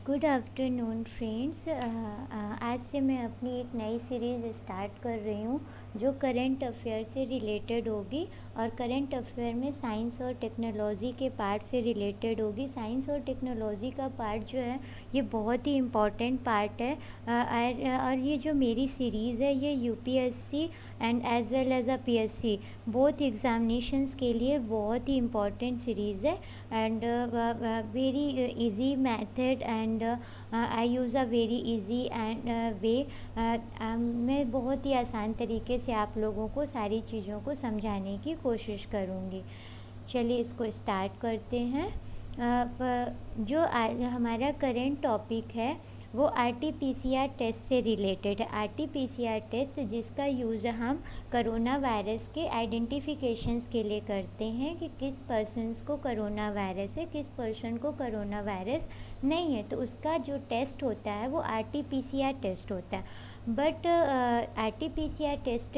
Good afternoon friends. आज से मैं अपनी एक नई सीरीज़ स्टार्ट कर रही हूँ जो करंट अफेयर से रिलेटेड होगी। और करंट अफेयर में साइंस और टेक्नोलॉजी के पार्ट से रिलेटेड होगी। साइंस और टेक्नोलॉजी का पार्ट जो है ये बहुत ही इम्पॉर्टेंट पार्ट है। और ये जो मेरी सीरीज़ है ये UPSC and as well as PSC both examinations के लिए बहुत ही इम्पॉर्टेंट सीरीज़ है। And very easy method and I use a very easy and way. मैं बहुत ही आसान तरीके से आप लोगों को सारी चीज़ों को समझाने की कोशिश करूँगी। चलिए इसको स्टार्ट करते हैं। जो आज हमारा करेंट टॉपिक है वो आरटीपीसीआर टेस्ट से रिलेटेड है। आरटीपीसीआर टेस्ट जिसका यूज़ हम करोना वायरस के आइडेंटिफिकेशंस के लिए करते हैं कि किस पर्सन्स को करोना वायरस है, किस पर्सन को करोना वायरस नहीं है, तो उसका जो टेस्ट होता है वो आरटीपीसीआर टेस्ट होता है। बट आरटीपीसीआर टेस्ट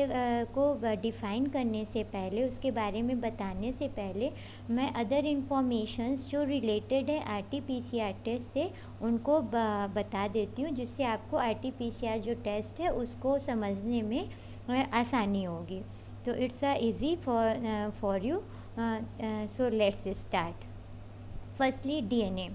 को डिफ़ाइन करने से पहले, उसके बारे में बताने से पहले मैं अदर इन्फॉर्मेशंस जो रिलेटेड है आरटीपीसीआर टेस्ट से उनको बता देती हूँ, जिससे आपको आरटीपीसीआर जो टेस्ट है उसको समझने में आसानी होगी। तो it's a easy for you. So let's start. Firstly DNA.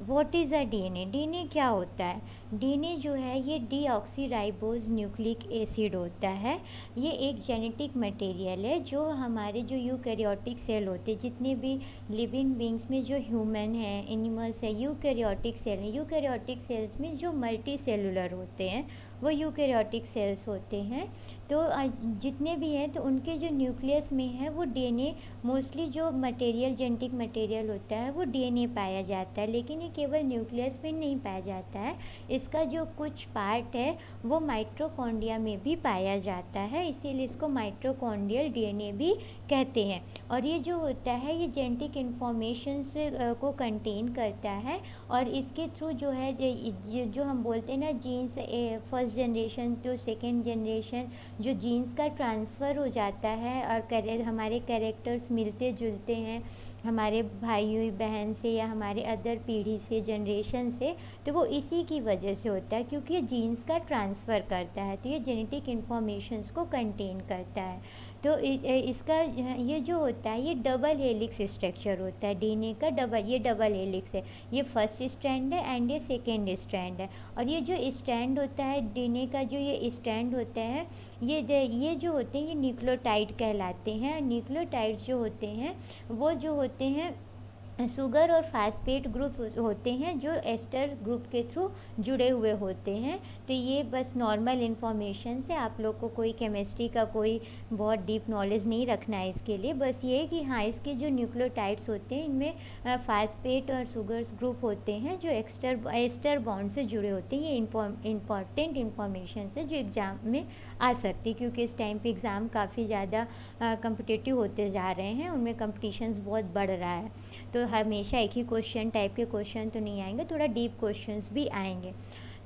What is a DNA? DNA क्या होता है? डीएनए जो है ये डीऑक्सीराइबोज न्यूक्लिक एसिड होता है। ये एक जेनेटिक मटेरियल है जो हमारे जो यूकैरियोटिक सेल होते हैं, जितने भी लिविंग बींग्स में, जो ह्यूमन है, एनिमल्स है, यूकैरियोटिक सेल हैं। यूकैरियोटिक सेल्स में जो मल्टी सेलुलर होते हैं वो यूकैरियोटिक सेल्स होते हैं। तो जितने भी हैं तो उनके जो न्यूक्लियस में है वो डीएनए, मोस्टली जो मटेरियल, जेनेटिक मटेरियल होता है वो डीएनए पाया जाता है। लेकिन ये केवल न्यूक्लियस में नहीं पाया जाता है, इसका जो कुछ पार्ट है वो माइटोकॉन्ड्रिया में भी पाया जाता है, इसीलिए इसको माइटोकॉन्ड्रियल डीएनए भी कहते हैं। और ये जो होता है ये जेनेटिक इन्फॉर्मेशन से को कंटेन करता है। और इसके थ्रू जो है जो हम बोलते हैं ना genes, first generation to second generation, जो जीन्स का ट्रांसफ़र हो जाता है और हमारे कैरेक्टर्स मिलते जुलते हैं हमारे भाई बहन से या हमारे अदर पीढ़ी से, जनरेशन से, तो वो इसी की वजह से होता है, क्योंकि ये जीन्स का ट्रांसफ़र करता है, तो ये जेनेटिक इन्फॉर्मेशंस को कंटेन करता है। तो इसका ये जो होता है ये डबल हेलिक्स स्ट्रक्चर होता है। डीएनए का ये डबल हेलिक्स है। ये फर्स्ट स्ट्रैंड है एंड ये सेकेंड स्ट्रैंड है। और ये जो स्ट्रैंड होता है डीएनए का, जो ये स्ट्रैंड होता है, ये जो होते हैं ये न्यूक्लियोटाइड कहलाते हैं। न्यूक्लियोटाइड्स जो होते हैं वो जो होते हैं शुगर और फास्फेट ग्रुप होते हैं जो एस्टर ग्रुप के थ्रू जुड़े हुए होते हैं। तो ये बस नॉर्मल इन्फॉर्मेशन से, आप लोग को कोई केमिस्ट्री का कोई बहुत डीप नॉलेज नहीं रखना है इसके लिए। बस ये है कि हाँ, इसके जो न्यूक्लियोटाइड्स होते हैं इनमें फास्फेट और शुगर्स ग्रुप होते हैं जो एस्टर बॉन्ड से जुड़े होते हैं। ये इम्पॉर्टेंट इन्फॉर्मेशन है जो एग्ज़ाम में आ सकती है, क्योंकि इस टाइम पे एग्ज़ाम काफ़ी ज़्यादा कम्पिटिटिव होते जा रहे हैं, उनमें कम्पिटिशन्स बहुत बढ़ रहा है। तो हमेशा एक ही क्वेश्चन टाइप के क्वेश्चन तो नहीं आएंगे, थोड़ा डीप क्वेश्चंस भी आएंगे।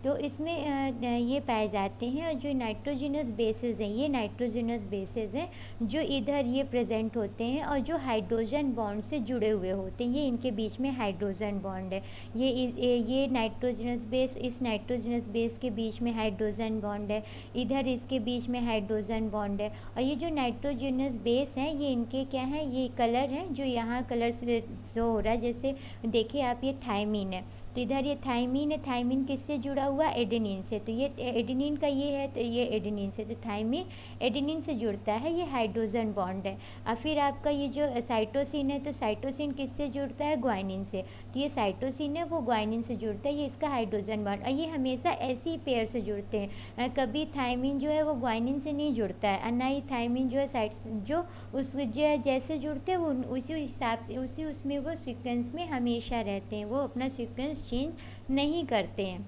तो इसमें ये पाए जाते हैं। और जो नाइट्रोजनस बेसेस हैं, ये नाइट्रोजनस बेसेस हैं जो इधर ये प्रेजेंट होते हैं और जो हाइड्रोजन बॉन्ड से जुड़े हुए होते हैं। ये इनके बीच में हाइड्रोजन बॉन्ड है। ये नाइट्रोजनस बेस, इस नाइट्रोजनस बेस के बीच में हाइड्रोजन बॉन्ड है, इधर इसके बीच में हाइड्रोजन बॉन्ड है। और ये जो नाइट्रोजनस बेस हैं ये इनके क्या हैं, ये कलर हैं जो यहाँ कलर से जो हो रहा है। जैसे देखिए आप, ये थायमीन है, तो इधर ये थायमीन है। थायमीन किससे जुड़ा हुआ? एडेनिन से। तो ये एडेनिन का ये है, तो ये एडेनिन से, तो थायमीन एडेनिन से जुड़ता है, ये हाइड्रोजन बॉन्ड है। और फिर आपका ये जो साइटोसिन है, तो साइटोसिन किससे जुड़ता है? ग्वाइनिन से। तो ये साइटोसिन है वो ग्वाइनिन से जुड़ता है, ये इसका हाइड्रोजन बॉन्ड। और ये हमेशा ऐसी पेयर से जुड़ते हैं, कभी थायमीन जो है वो ग्वाइनिन से नहीं जुड़ता है, और ना ही थायमीन जो है जो उस जो जैसे जुड़ते हैं वो उसी हिसाब से उसमें वो सीक्वेंस में हमेशा रहते हैं, वो अपना सीक्वेंस चेंज नहीं करते हैं।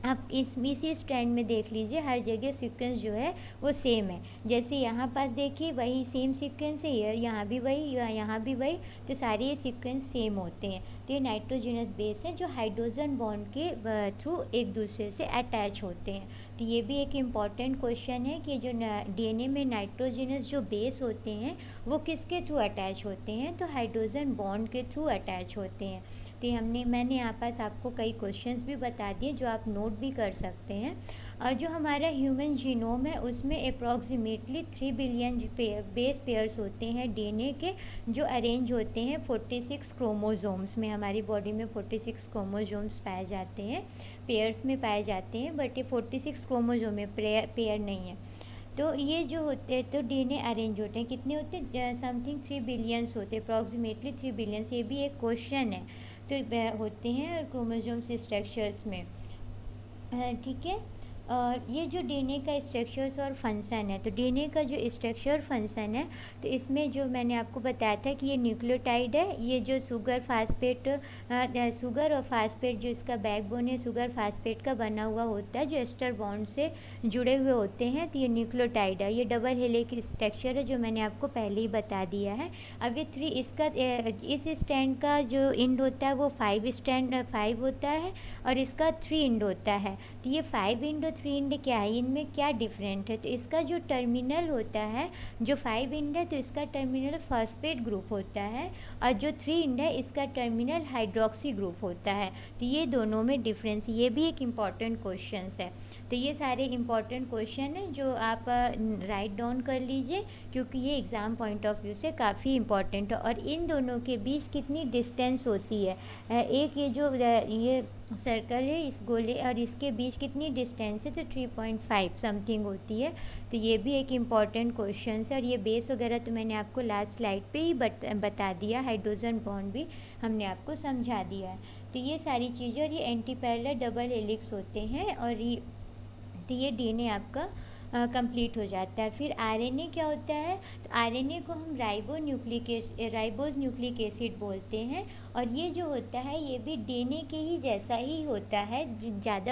आप इसी स्ट्रैंड में देख लीजिए, हर जगह सीक्वेंस जो है वो सेम है। जैसे यहाँ पास देखिए वही सेम सीक्वेंस है, यहाँ भी वही, यहाँ भी वही, तो सारे ये सीक्वेंस सेम होते हैं। तो ये नाइट्रोजनस बेस है जो हाइड्रोजन बॉन्ड के थ्रू एक दूसरे से अटैच होते हैं। तो ये भी एक इम्पॉर्टेंट क्वेश्चन है कि जो डीएनए में नाइट्रोजनस जो बेस होते हैं वो किसके थ्रू अटैच होते हैं? तो हाइड्रोजन बॉन्ड के थ्रू अटैच होते हैं। तो मैंने यहाँ पास आपको कई क्वेश्चंस भी बता दिए जो आप नोट भी कर सकते हैं। और जो हमारा ह्यूमन जीनोम है उसमें अप्रॉक्सीमेटली 3 बिलियन बेस पेयर्स होते हैं डीएनए के, जो अरेंज होते हैं 46 क्रोमोसोम्स में। हमारी बॉडी में 46 क्रोमोसोम्स पाए जाते हैं, पेयर्स में पाए जाते हैं, बट ये 46 क्रोमोसोम में पेयर नहीं है। तो ये जो होते हैं, तो डीएनए अरेंज होते हैं, कितने होते हैं, समथिंग 3 बिलियंस होते हैं, अप्रॉक्सीमेटली 3 बिलियंस। ये भी एक क्वेश्चन है। तो होते हैं क्रोमोसोम्स स्ट्रक्चर्स में, ठीक है। और ये जो डीएनए का स्ट्रक्चर्स और फंक्शन है, तो डीएनए का जो स्ट्रक्चर फंक्शन है, तो इसमें जो मैंने आपको बताया था कि ये न्यूक्लियोटाइड है, ये जो शुगर और फास्फेट जो इसका बैकबोन है शुगर फास्फेट का बना हुआ होता है, जो एस्टर बॉन्ड से जुड़े हुए होते हैं, तो ये न्यूक्लियोटाइड है। ये डबल हेलिक्स स्ट्रक्चर है जो मैंने आपको पहले ही बता दिया है। अब ये इस स्टैंड का जो इंड होता है वो 5 होता है, और इसका 3 इंड होता है। तो ये 5 इंड और 3 इंड क्या है, इनमें क्या डिफरेंट है, तो इसका जो टर्मिनल होता है, जो 5 इंड है तो इसका टर्मिनल फॉस्फेट ग्रुप होता है, और जो 3 इंड है इसका टर्मिनल हाइड्रोक्सी ग्रुप होता है। तो ये दोनों में डिफरेंस, ये भी एक इम्पॉर्टेंट क्वेश्चन है। तो ये सारे इम्पॉर्टेंट क्वेश्चन हैं जो आप राइट डाउन कर लीजिए, क्योंकि ये एग्ज़ाम पॉइंट ऑफ व्यू से काफ़ी इम्पॉर्टेंट है। और इन दोनों के बीच कितनी डिस्टेंस होती है, एक ये जो ये सर्कल है, इस गोले और इसके बीच कितनी डिस्टेंस है, तो 3.5 समथिंग होती है। तो ये भी एक इम्पॉर्टेंट क्वेश्चन है। और ये बेस वगैरह तो मैंने आपको लास्ट स्लाइड पे ही बता दिया, हाइड्रोजन बॉन्ड भी हमने आपको समझा दिया है। तो ये सारी चीज़ें, और ये एंटी पैरेलल डबल हेलिक्स होते हैं, और ये डीएनए आपका कंप्लीट हो जाता है। फिर आरएनए क्या होता है, तो आरएनए को हम राइबोज न्यूक्लिक एसिड बोलते हैं। और ये जो होता है ये भी डीएनए के ही जैसा ही होता है,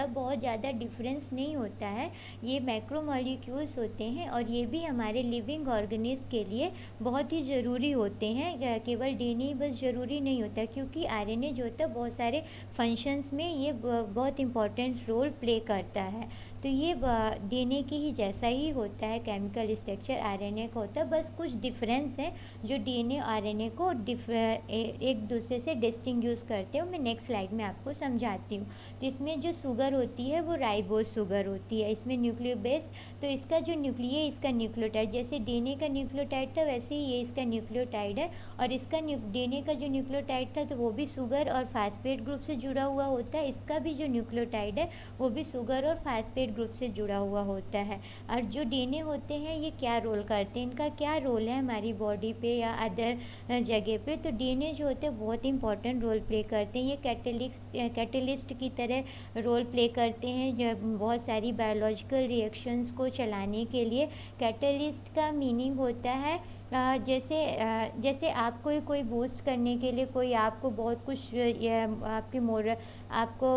बहुत ज़्यादा डिफरेंस नहीं होता है। ये मैक्रोमॉलिक्यूल्स होते हैं, और ये भी हमारे लिविंग ऑर्गेनिज्म के लिए बहुत ही ज़रूरी होते हैं। केवल डीएनए बस ज़रूरी नहीं होता, क्योंकि आरएनए जो होता है बहुत सारे फंक्शंस में ये बहुत इंपॉर्टेंट रोल प्ले करता है। तो ये डीएनए के ही जैसा ही होता है, केमिकल स्ट्रक्चर आरएनए का होता है, बस कुछ डिफरेंस है जो डीएनए और आरएनए को एक दूसरे से डिस्टिंग्विश करते हैं। मैं नेक्स्ट स्लाइड में आपको समझाती हूँ। तो इसमें जो शुगर होती है वो राइबोज शुगर होती है, इसमें न्यूक्लियोबेस, तो इसका जो इसका न्यूक्लियोटाइड, जैसे डीएनए का न्यूक्लियोटाइड था वैसे ही ये इसका न्यूक्लियोटाइड है। और इसका डीएनए का जो न्यूक्लियोटाइड था तो वो भी शुगर और फास्फेट ग्रुप से जुड़ा हुआ होता है, इसका भी जो न्यूक्लियोटाइड है वो भी शुगर और फास्फेट ग्रुप से जुड़ा हुआ होता है। और जो डीएनए होते हैं ये क्या रोल करते हैं, इनका क्या रोल है हमारी बॉडी पे या अदर जगह पे, तो डीएनए जो होते हैं बहुत इंपॉर्टेंट रोल प्ले करते हैं। ये कैटलिस्ट की तरह रोल प्ले करते हैं जो बहुत सारी बायोलॉजिकल रिएक्शंस को चलाने के लिए। कैटलिस्ट का मीनिंग होता है जैसे आपको कोई बूस्ट करने के लिए कोई आपको बहुत कुछ आपको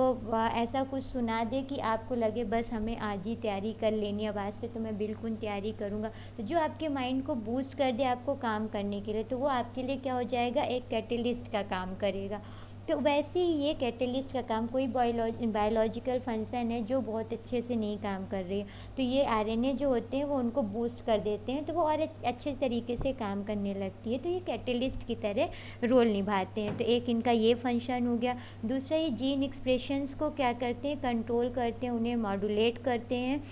ऐसा कुछ सुना दे कि आपको लगे बस हमें आज ही तैयारी कर लेनी है, अब आज से तो मैं बिल्कुल तैयारी करूँगा, तो जो आपके माइंड को बूस्ट कर दे आपको काम करने के लिए, तो वो आपके लिए क्या हो जाएगा, एक कैटलिस्ट का काम करेगा। तो वैसे ही ये कैटलिस्ट का काम कोई बायोलॉजिकल फंक्शन है जो बहुत अच्छे से नहीं काम कर रही है, तो ये आरएनए जो होते हैं वो उनको बूस्ट कर देते हैं, तो वो और अच्छे तरीके से काम करने लगती है। तो ये कैटलिस्ट की तरह रोल निभाते हैं। तो एक इनका ये फंक्शन हो गया। दूसरा, ये जीन एक्सप्रेशंस को क्या करते हैं, कंट्रोल करते हैं, उन्हें मॉड्यूलेट करते हैं।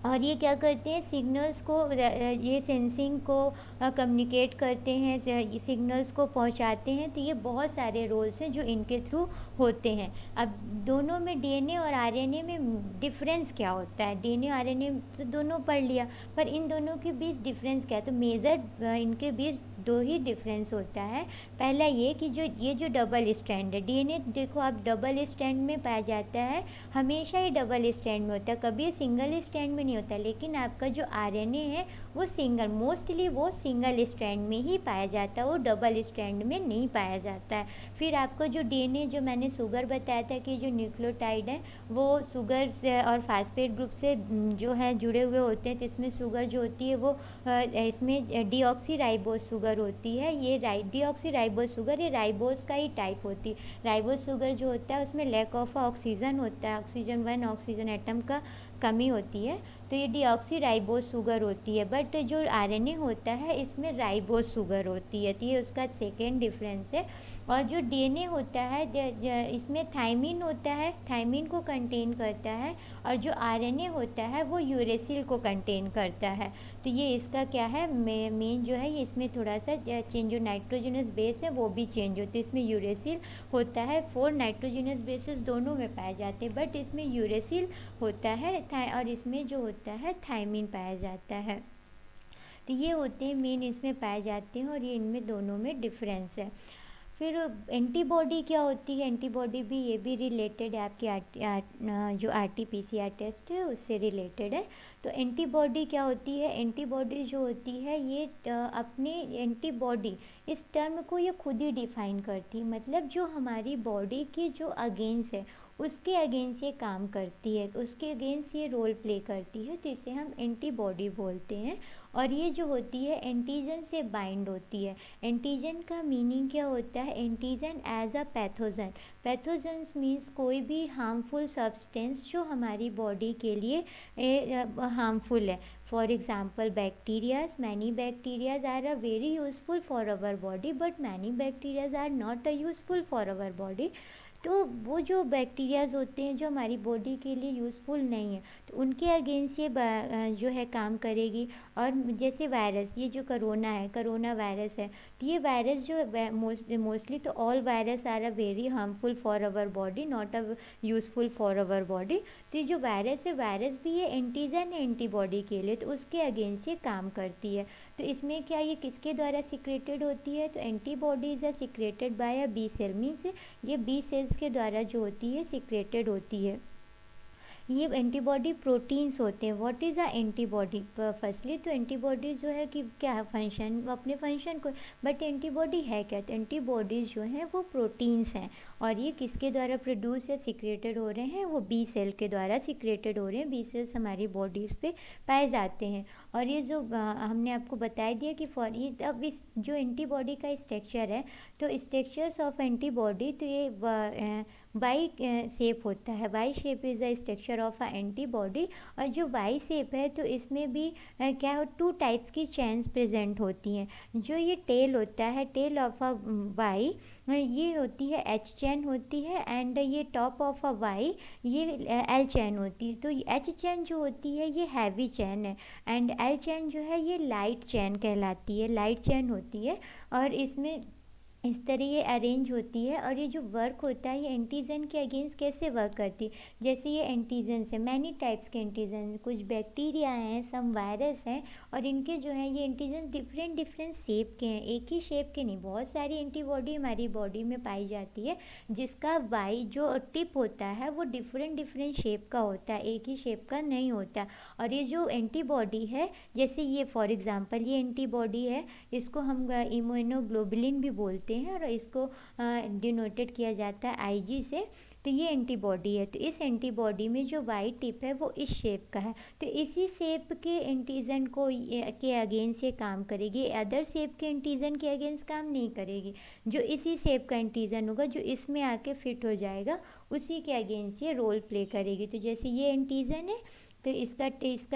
और ये क्या करते हैं, सिग्नल्स को, ये सेंसिंग को कम्युनिकेट करते हैं, सिग्नल्स को पहुंचाते हैं। तो ये बहुत सारे रोल्स हैं जो इनके थ्रू होते हैं। अब दोनों में डीएनए और आरएनए में डिफरेंस क्या होता है, डीएनए आरएनए तो दोनों पढ़ लिया, पर इन दोनों के बीच डिफरेंस क्या है, तो मेजर इनके बीच दो ही डिफरेंस होता है। पहला ये कि ये जो डबल स्टैंड है, डीएनए देखो आप डबल स्टैंड में पाया जाता है, हमेशा ही डबल स्टैंड में होता है, कभी सिंगल स्टैंड में नहीं होता। लेकिन आपका जो आरएनए है वो मोस्टली वो सिंगल स्टैंड में ही पाया जाता है, वो डबल स्टैंड में नहीं पाया जाता है। फिर आपका जो डीएनए, जो मैंने शुगर बताया था कि जो न्यूक्लियोटाइड है वो शुगर से और फास्फेट ग्रुप से जो है जुड़े हुए होते हैं, तो इसमें शुगर जो होती है वो इसमें डीऑक्सीराइबोज शुगर होती है। ये डीऑक्सीराइबोज शुगर ये राइबोज का ही टाइप होती है। राइबोज शुगर जो होता है उसमें लैक ऑफ ऑक्सीजन होता है, ऑक्सीजन 1 ऑक्सीजन एटम का कमी होती है। तो ये डीऑक्सी राइबोज शुगर होती है, बट जो आरएनए होता है इसमें राइबोज शुगर होती है, तो ये उसका सेकेंड डिफरेंस है। और जो डीएनए होता है इसमें थायमिन होता है, थायमिन को कंटेन करता है, और जो आरएनए होता है वो यूरेसिल को कंटेन करता है। तो ये इसका क्या है, मेन जो है ये इसमें थोड़ा सा चेंज, जो नाइट्रोजनस बेस है वो भी चेंज होती है। इसमें यूरेसिल होता है, 4 नाइट्रोजनस बेसिस दोनों में पाए जाते हैं, बट इसमें यूरेसिल होता है और इसमें जो होता है थायमिन पाया जाता है। तो ये होते हैं मेन, इसमें पाए जाते हैं, और ये इनमें दोनों में डिफरेंस है। फिर एंटीबॉडी क्या होती है, एंटीबॉडी भी ये भी रिलेटेड है आपकी जो आरटीपीसीआर टेस्ट है उससे रिलेटेड है। तो एंटीबॉडी क्या होती है, एंटीबॉडी जो होती है ये अपने एंटीबॉडी इस टर्म को ये खुद ही डिफाइन करती है, मतलब जो हमारी बॉडी की जो अगेंस्ट है उसके अगेंस्ट ये काम करती है, उसके अगेंस्ट ये रोल प्ले करती है, तो इसे हम एंटीबॉडी बोलते हैं। और ये जो होती है एंटीजन से बाइंड होती है। एंटीजन का मीनिंग क्या होता है, antigen as a pathogen, pathogens means कोई भी हार्मफुल सब्सटेंस जो हमारी बॉडी के लिए हार्मफुल है। For example bacterias, many bacterias are a very useful for our body, but many bacterias are not a useful for our body. तो वो जो बैक्टीरियाज होते हैं जो हमारी बॉडी के लिए यूज़फुल नहीं है, तो उनके अगेंस्ट ये जो है काम करेगी। और जैसे वायरस, ये जो करोना है, करोना वायरस है, तो ये वायरस जो मोस्टली तो all virus are a very harmful for our body, not a useful for our body. तो ये जो वायरस है, वायरस भी ये एंटीजन है एंटीबॉडी के लिए, तो उसके अगेंस्ट ये काम करती है। तो इसमें क्या, ये किसके द्वारा सिक्रेटेड होती है, तो antibodies are secreted by a B cell, means ये बी सेल्स के द्वारा जो होती है सिक्रेटेड होती है। ये एंटीबॉडी प्रोटीन्स होते हैं। What is a antibody, firstly तो एंटीबॉडी जो है कि क्या है फंक्शन, अपने फंक्शन को, बट एंटीबॉडी है क्या, तो एंटीबॉडीज़ जो हैं वो प्रोटीन्स हैं, और ये किसके द्वारा प्रोड्यूस या सिक्रेटेड हो रहे हैं, वो बी सेल के द्वारा सिक्रेटेड हो रहे हैं। बी सेल्स हमारी बॉडीज़ पे पाए जाते हैं। और ये जो हमने आपको बता दिया कि फॉर ये अब इस जो एंटीबॉडी का स्ट्रक्चर है, तो स्ट्रक्चर्स ऑफ एंटीबॉडी, तो ये वाई शेप होता है। Y shape is the structure of a antibody. और जो वाई शेप है तो इसमें भी क्या हो, 2 टाइप्स की चेन्स प्रेजेंट होती हैं। जो ये टेल होता है, टेल ऑफ अ वाई, ये होती है एच चेन होती है, एंड ये टॉप ऑफ अ वाई ये एल चेन होती है। तो एच चेन जो होती है ये हैवी चेन है, एंड एल चेन जो है ये लाइट चेन कहलाती है, लाइट चेन होती है। और इसमें इस तरह ये अरेंज होती है। और ये जो वर्क होता है ये एंटीजन के अगेंस्ट कैसे वर्क करती है, जैसे ये एंटीजन्स है, मैनी टाइप्स के एंटीजन, कुछ बैक्टीरिया हैं, सम वायरस हैं, और इनके जो है ये एंटीजन डिफरेंट डिफरेंट शेप के हैं, एक ही शेप के नहीं, बहुत सारी एंटीबॉडी हमारी बॉडी में पाई जाती है, जिसका वाई जो टिप होता है वो डिफरेंट डिफरेंट शेप का होता है, एक ही शेप का नहीं होता। और ये जो एंटीबॉडी है, जैसे ये फॉर एग्जांपल ये एंटीबॉडी है, इसको हम इम्यूनोग्लोबुलिन भी बोलते हैं, और इसको डिनोटेड किया जाता है आईजी से। तो ये एंटीबॉडी है, तो इस एंटीबॉडी में जो वाई टिप है वो इस शेप का है, तो इसी शेप के एंटीजन को के अगेंस्ट ये काम करेगी, अदर शेप के एंटीजन के अगेंस्ट काम नहीं करेगी। जो इसी शेप का एंटीजन होगा जो इसमें आके फिट हो जाएगा, उसी के अगेंस्ट ये रोल प्ले करेगी। तो जैसे ये एंटीजन है, तो इसका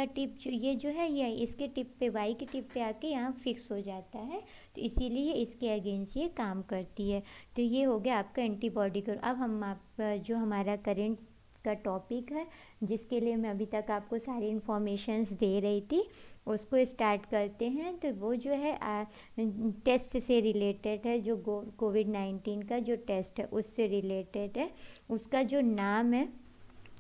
टिप ये जो है ये इसके टिप पे, वाई के टिप पे आके यहाँ फिक्स हो जाता है, तो इसीलिए इसके अगेंस्ट ये काम करती है। तो ये हो गया आपका एंटीबॉडी का। अब हम जो हमारा करेंट का टॉपिक है, जिसके लिए मैं अभी तक आपको सारी इन्फॉर्मेशंस दे रही थी, उसको स्टार्ट करते हैं। तो वो जो है टेस्ट से रिलेटेड है, जो कोविड-19 का जो टेस्ट है उससे रिलेटेड है। उसका जो नाम है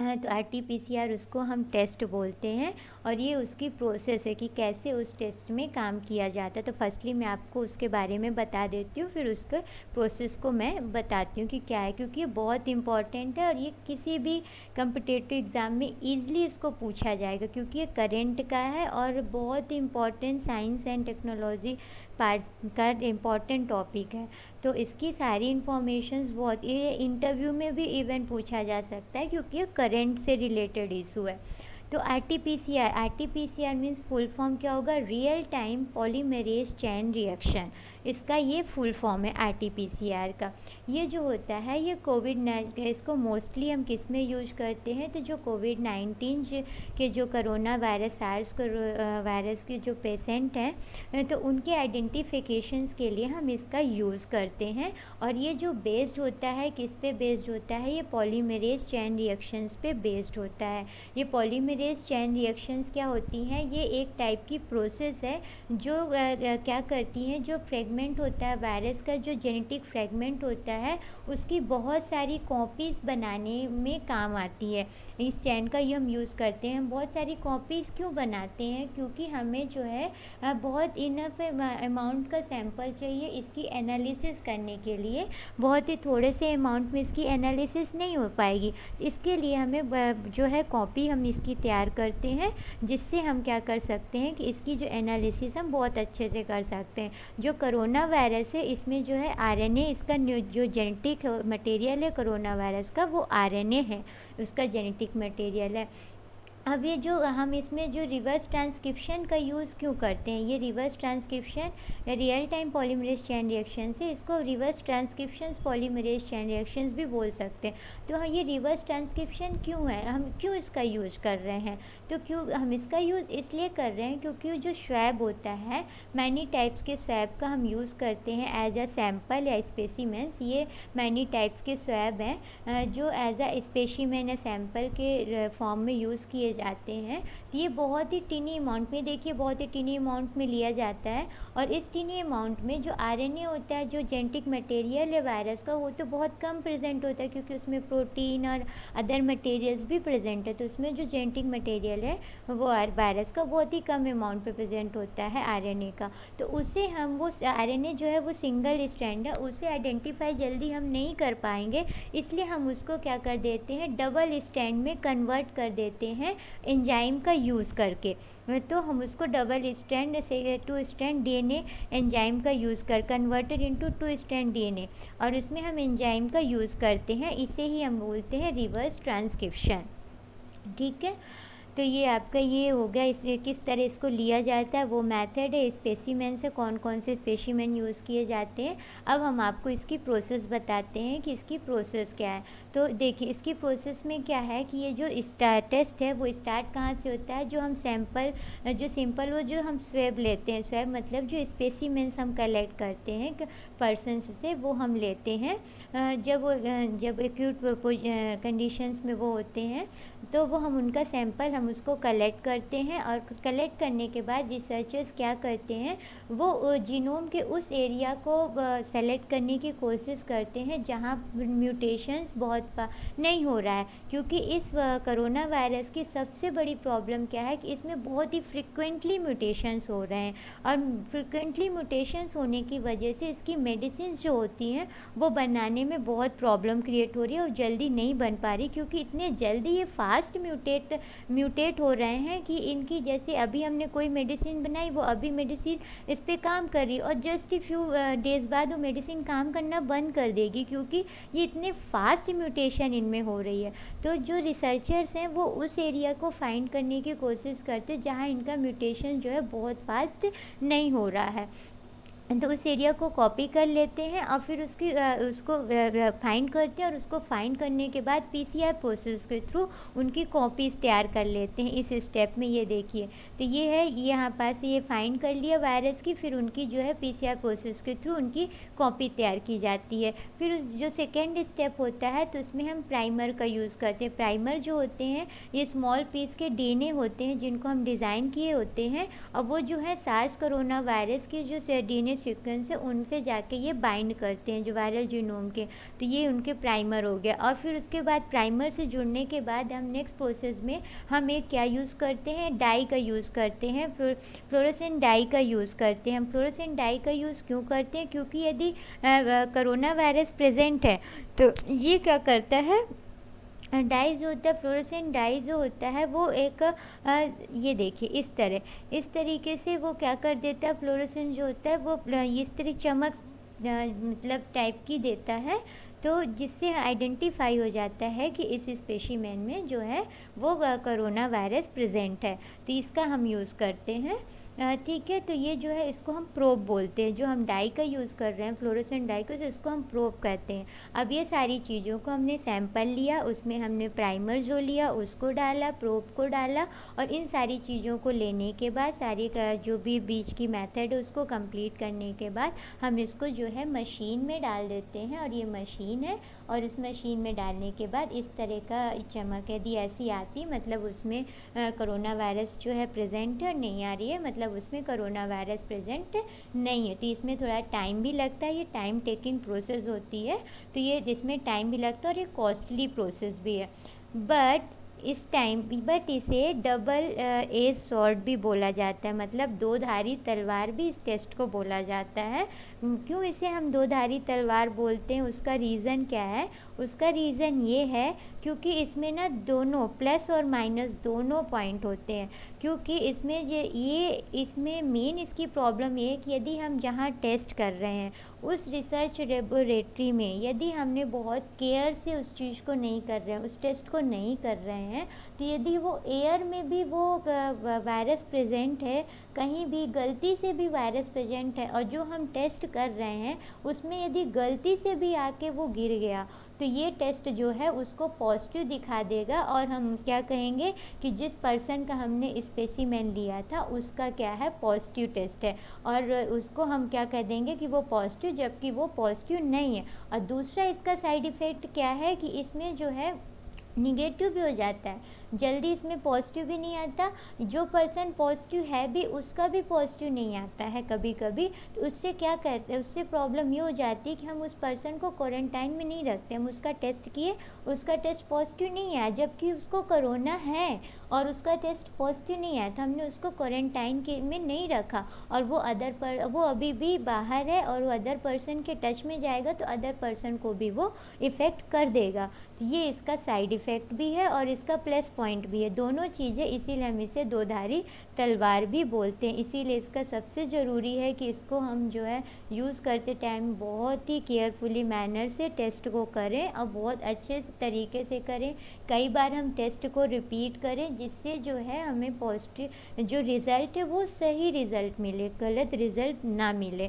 तो आरटीपीसीआर, उसको हम टेस्ट बोलते हैं, और ये उसकी प्रोसेस है कि कैसे उस टेस्ट में काम किया जाता है। तो फर्स्टली मैं आपको उसके बारे में बता देती हूँ, फिर उसके प्रोसेस को मैं बताती हूँ कि क्या है, क्योंकि ये बहुत इंपॉर्टेंट है, और ये किसी भी कम्पिटिटिव एग्ज़ाम में ईज़िली इसको पूछा जाएगा, क्योंकि ये करेंट का है और बहुत important science and technology parts का इम्पॉर्टेंट टॉपिक है। तो इसकी सारी इन्फॉर्मेशंस बहुत, ये इंटरव्यू में भी इवन पूछा जा सकता है, क्योंकि ये करंट से रिलेटेड इशू है। तो R T P C R means full form क्या होगा, real time polymerase chain reaction. इसका ये फुल फॉर्म है R T P C R का। ये जो होता है ये इसको मोस्टली हम किस में यूज करते हैं, तो जो कोविड-19 के जो कोरोना वायरस सार्स वायरस के जो पेशेंट हैं तो उनके आइडेंटिफिकेशंस के लिए हम इसका यूज़ करते हैं। और ये जो बेस्ड होता है किस पे बेस्ड होता है, ये पॉलीमरेज चेन रिएक्शंस पे बेस्ड होता है। ये पॉलीमरेज चेन रिएक्शंस क्या होती हैं, ये एक टाइप की प्रोसेस है जो क्या करती हैं, जो फ्रेगमेंट होता है वायरस का, जो जेनेटिक फ्रेगमेंट होता है उसकी बहुत सारी कॉपीज़ बनाने में काम आती है। इस चेन का ये हम यूज़ करते हैं। हम बहुत सारी कॉपीज़ क्यों बनाते हैं, क्योंकि हमें जो है बहुत इनफ अमाउंट का सैंपल चाहिए इसकी एनालिसिस करने के लिए। बहुत ही थोड़े से अमाउंट में इसकी एनालिसिस नहीं हो पाएगी, इसके लिए हमें जो है कॉपी हम इसकी तैयार करते हैं, जिससे हम क्या कर सकते हैं कि इसकी जो एनालिसिस हम बहुत अच्छे से कर सकते हैं। जो कोरोना वायरस है इसमें जो है आरएनए, इसका जो जेनेटिक मटेरियल है कोरोना वायरस का वो आरएनए है, उसका जेनेटिक मटेरियल है। अब ये जो हम इसमें जो रिवर्स ट्रांसक्रिप्शन का यूज़ क्यों करते हैं, ये reverse transcription real time polymerase chain reaction से, इसको रिवर्स ट्रांसक्रिप्शंस पॉलीमरेज चेन रिएक्शंस भी बोल सकते हैं। तो हाँ, ये रिवर्स ट्रांसक्रिप्शन क्यों है, हम क्यों इसका यूज़ कर रहे हैं, तो क्यों हम इसका यूज़ इसलिए कर रहे हैं क्योंकि जो स्वैब होता है, मैनी टाइप्स के स्वैब का हम यूज़ करते हैं एज अ सैम्पल या स्पेसिमेंस। ये मैनी टाइप्स के स्वैब हैं जो एज अ स्पेसिमेन या सैम्पल के फॉर्म में यूज़ किए जाते हैं। तो ये बहुत ही टिनी अमाउंट में, देखिए बहुत ही टिनी अमाउंट में लिया जाता है। और इस टिनी अमाउंट में जो आरएनए होता है, जो जेनेटिक मटेरियल है वायरस का, वो तो बहुत कम प्रेजेंट होता है क्योंकि उसमें प्रोटीन और अदर मटेरियल्स भी प्रेजेंट है। तो उसमें जो जेनेटिक मटेरियल है वो वायरस का बहुत ही कम अमाउंट पे प्रेजेंट होता है आरएनए का। तो उसे हम वो आरएनए जो है वो सिंगल स्ट्रैंड है, उसे आइडेंटिफाई जल्दी हम नहीं कर पाएंगे, इसलिए हम उसको क्या कर देते हैं, डबल स्ट्रैंड में कन्वर्ट कर देते हैं एंजाइम का यूज़ करके। तो हम उसको डबल स्ट्रैंड से 2 स्ट्रैंड डीएनए एंजाइम का यूज़ कर कन्वर्टेड इनटू 2 स्ट्रैंड डीएनए, और इसमें हम एंजाइम का यूज़ करते हैं। इसे ही हम बोलते हैं रिवर्स ट्रांसक्रिप्शन। ठीक है, तो ये आपका ये हो गया, इस किस तरह इसको लिया जाता है वो मेथड है। स्पेसिमेन से कौन कौन से स्पेसिमेन यूज़ किए जाते हैं। अब हम आपको इसकी प्रोसेस बताते हैं कि इसकी प्रोसेस क्या है। तो देखिए इसकी प्रोसेस में क्या है कि ये जो टेस्ट है वो स्टार्ट कहाँ से होता है, जो हम सैंपल जो सिंपल वो जो हम स्वैब लेते हैं, स्वैब मतलब जो स्पेसिमेंस हम कलेक्ट करते हैं पर्सन्स से, वो हम लेते हैं जब एक्यूट कंडीशंस में वो होते हैं, तो वो हम उनका सैंपल हम उसको कलेक्ट करते हैं। और कलेक्ट करने के बाद रिसर्चर्स क्या करते हैं, वो जीनोम के उस एरिया को सेलेक्ट करने की कोशिश करते हैं जहाँ म्यूटेशंस बहुत नहीं हो रहा है। क्योंकि इस कोरोना वायरस की सबसे बड़ी प्रॉब्लम क्या है कि इसमें बहुत ही फ्रिक्वेंटली म्यूटेशंस हो रहे हैं, और फ्रिक्वेंटली म्यूटेशंस होने की वजह से इसकी मेडिसिन जो होती हैं वो बनाने में बहुत प्रॉब्लम क्रिएट हो रही है और जल्दी नहीं बन पा रही, क्योंकि इतने जल्दी ये फास्ट म्यूटेट हो रहे हैं कि इनकी, जैसे अभी हमने कोई मेडिसिन बनाई, वो अभी मेडिसिन इस पे काम कर रही है और जस्ट फ्यू डेज़ बाद वो मेडिसिन काम करना बंद कर देगी, क्योंकि ये इतने फास्ट म्यूटेशन इनमें हो रही है। तो जो रिसर्चर्स हैं वो उस एरिया को फाइंड करने की कोशिश करते जहाँ इनका म्यूटेशन जो है बहुत फास्ट नहीं हो रहा है, तो उस एरिया को कॉपी कर लेते हैं और फिर उसको फाइंड करते हैं, और उसको फाइंड करने के बाद पीसीआर प्रोसेस के थ्रू उनकी कॉपीज़ तैयार कर लेते हैं। इस स्टेप में ये देखिए, तो ये है यहाँ पास ये फाइंड कर लिया वायरस की, फिर उनकी जो है पीसीआर प्रोसेस के थ्रू उनकी कॉपी तैयार की जाती है। फिर जो सेकेंड स्टेप होता है तो उसमें हम प्राइमर का यूज़ करते हैं। प्राइमर जो होते हैं ये स्मॉल पीस के डीएनए होते हैं जिनको हम डिज़ाइन किए होते हैं, और वो जो है सार्स कोरोना वायरस के जो डीएनए सीक्वेंस है उनसे जाके ये बाइंड करते हैं जो वायरल जीनोम के, तो ये उनके प्राइमर हो गया। और फिर उसके बाद प्राइमर से जुड़ने के बाद हम नेक्स्ट प्रोसेस में हम एक क्या यूज़ करते हैं, डाई का यूज़ करते हैं, फ्लोरोसेंट डाई का यूज़ करते हैं। हम फ्लोरोसेंट डाई का यूज़ क्यों करते हैं, क्योंकि यदि कोरोना वायरस प्रेजेंट है तो ये क्या करता है, डाई जो होता है, फ्लोरोसेंट डाई जो होता है वो एक ये देखिए इस तरीके से वो क्या कर देता है, फ्लोरोसेंट जो होता है वो इस तरह चमक मतलब टाइप की देता है। तो जिससे आइडेंटिफाई हो जाता है कि इस स्पेसिमेन में जो है वो कोरोना वायरस प्रेजेंट है, तो इसका हम यूज़ करते हैं। ठीक है, तो ये जो है इसको हम प्रोब बोलते हैं, जो हम डाई का यूज़ कर रहे हैं फ्लोरोसेंट डाई को, तो इसको हम प्रोब कहते हैं। अब ये सारी चीज़ों को हमने सैंपल लिया, उसमें हमने प्राइमर जो लिया उसको डाला, प्रोब को डाला, और इन सारी चीज़ों को लेने के बाद सारी जो भी बीच की मेथड है उसको कंप्लीट करने के बाद हम इसको जो है मशीन में डाल देते हैं, और ये मशीन है, और इस मशीन में डालने के बाद इस तरह का चमक यदि ऐसी आती, मतलब उसमें कोरोना वायरस जो है प्रेजेंट है, और नहीं आ रही है मतलब उसमें कोरोना वायरस प्रेजेंट नहीं है। तो इसमें थोड़ा टाइम भी लगता है, ये टाइम टेकिंग प्रोसेस होती है, तो ये इसमें टाइम भी लगता है और ये कॉस्टली प्रोसेस भी है। बट इसे डबल एज स्वॉर्ड भी बोला जाता है, मतलब दो धारी तलवार भी इस टेस्ट को बोला जाता है। क्यों इसे हम दो धारी तलवार बोलते हैं, उसका रीज़न क्या है? उसका रीज़न ये है क्योंकि इसमें ना दोनों प्लस और माइनस दोनों पॉइंट होते हैं। क्योंकि इसमें ये इसमें मेन इसकी प्रॉब्लम ये है कि यदि हम जहाँ टेस्ट कर रहे हैं उस रिसर्च लेबोरेटरी में यदि हमने बहुत केयर से उस चीज़ को नहीं कर रहे हैं, उस टेस्ट को नहीं कर रहे हैं, तो यदि वो एयर में भी वो वायरस प्रेजेंट है, कहीं भी गलती से भी वायरस प्रेजेंट है, और जो हम टेस्ट कर रहे हैं उसमें यदि गलती से भी आके वो गिर गया, तो ये टेस्ट जो है उसको पॉजिटिव दिखा देगा, और हम क्या कहेंगे कि जिस पर्सन का हमने स्पेसिमेन लिया था उसका क्या है, पॉजिटिव टेस्ट है, और उसको हम क्या कह देंगे कि वो पॉजिटिव, जबकि वो पॉजिटिव नहीं है। और दूसरा इसका साइड इफ़ेक्ट क्या है कि इसमें जो है निगेटिव भी हो जाता है, जल्दी इसमें पॉजिटिव भी नहीं आता, जो पर्सन पॉजिटिव है भी उसका भी पॉजिटिव नहीं आता है कभी कभी। तो उससे क्या करते हैं, उससे प्रॉब्लम ये हो जाती है कि हम उस पर्सन को क्वारंटाइन में नहीं रखते, हम उसका टेस्ट किए, उसका टेस्ट पॉजिटिव नहीं आया, जबकि उसको कोरोना है और उसका टेस्ट पॉजिटिव नहीं आया, तो हमने उसको क्वारंटाइन के में नहीं रखा, और वो अभी भी बाहर है और वो अदर पर्सन के टच में जाएगा, तो अदर पर्सन को भी वो इफ़ेक्ट कर देगा। तो ये इसका साइड इफ़ेक्ट भी है और इसका प्लस पॉइंट भी है, दोनों चीज़ें, इसीलिए हम इसे दो धारी तलवार भी बोलते हैं। इसीलिए इसका सबसे ज़रूरी है कि इसको हम जो है यूज़ करते टाइम बहुत ही केयरफुली मैनर से टेस्ट को करें, और बहुत अच्छे तरीके से करें, कई बार हम टेस्ट को रिपीट करें, जिससे जो है हमें पॉजिटिव जो रिज़ल्ट है वो सही रिज़ल्ट मिले, गलत रिज़ल्ट ना मिले।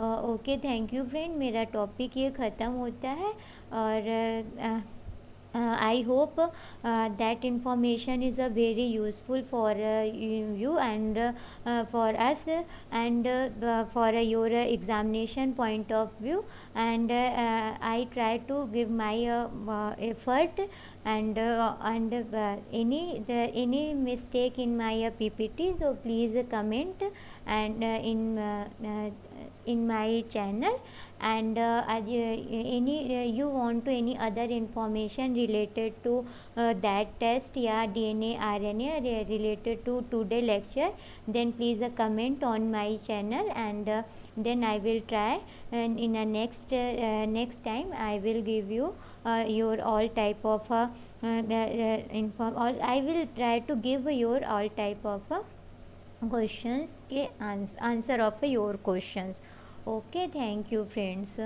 ओके, थैंक यू फ्रेंड, मेरा टॉपिक ये ख़त्म होता है, और I hope that information is very useful for you and for us, and for your examination point of view, and I try to give my effort, and any mistake in my PPT, so please comment and in my channel, and any you want to any other information related to that test या DNA RNA related to today lecture, then please comment on my channel, and then I will try, and in a next time I will give you your all type of I will try to give your all type of questions के answer of your questions. Okay, thank you friends.